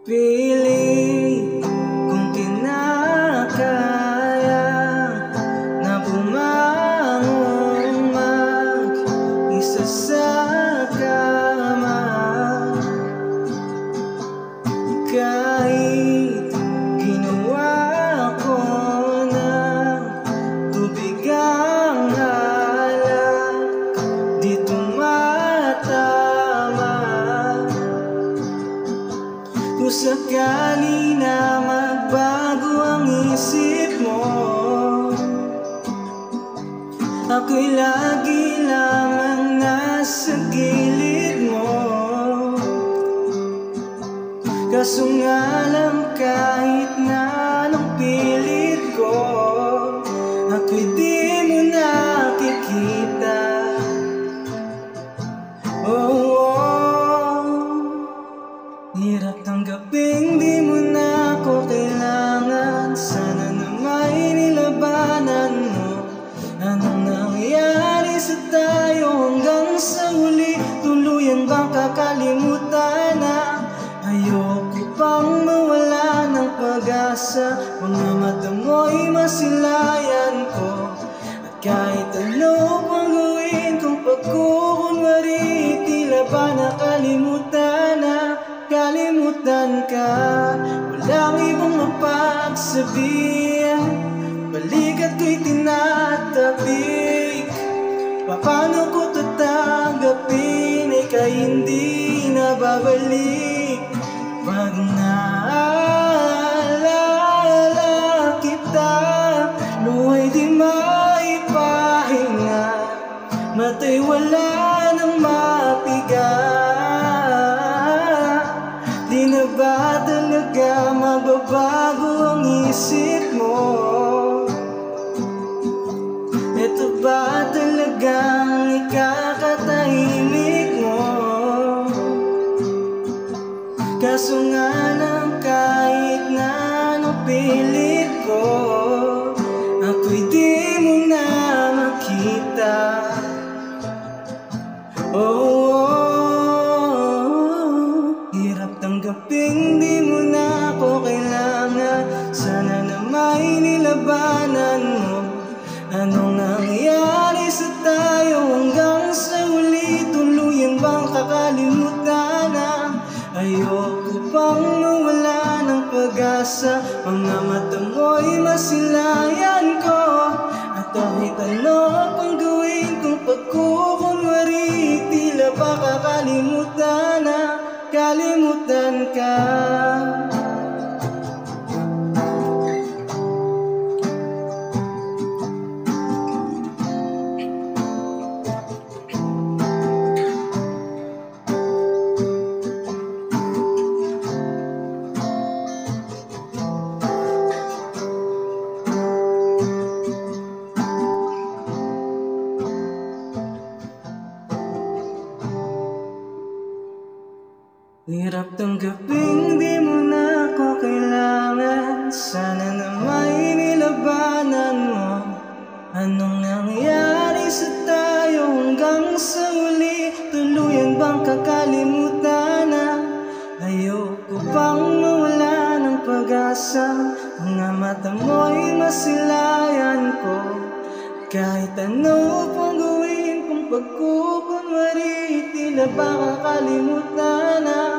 Piling kung kinakaya na bumangon mag-isa sa kama, kahit ginawa ko na tubig ang alak, di tumatama. Kung sakali na magbago ang isip mo, ako'y lagi lamang nasa gilid mo. Kaso nga lang kahit na anong pilit ko, ako'y di mo nakikita. Hirap tanggapin di mo na ako kailangan. Sana na may nilabanan mo. Anong nangyari sa tayo hanggang sa huli? Tuluyan bang kakalimutan na? Ayoko pang mawala ng pag-asa. Mga mata mo'y masilayan ko. At kahit ano pang gawin kong pagkukunwari, tila ba nakalimutan na? Kalimutan ka, walang ibang mapagsabihan. Balikat ko'y tinatapik. Paano ko tatanggapin? Ika'y hindi na babalik. Pag naalala kita, luha'y di maipahinga. Mata'y wala nang mapiga. Di na ba talaga magbabago ang isip mo? Ito ba talagang ikakatahimik mo? Kaso nga lang kahit na anong pilit ko, ako'y di mo na makita. Hirap tanggapin di mo na ako kailangan. Sana na may nilabanan mo. Anong nangyari sa tayo hanggang sa huli? Tuluyan bang kakalimutan na? Ayoko pang mawala ng pag-asa. Mga mata mo'y masilayan ko. At kahit ano pang gawin kong pagkukunwari, tila ba kakalimutan na? Kalimutan ka. Hirap tanggapin di mo na ako kailangan. Sana na may nilabanan mo. Anong nangyari sa tayo hanggang sa huli? Tuluyan bang kakalimutan na? Ayoko pang mawala ng pag-asa. Mga mata mo'y masilayan ko. Kahit ano pang gawin kung pagkukunwari, tila ba kakalimutan na?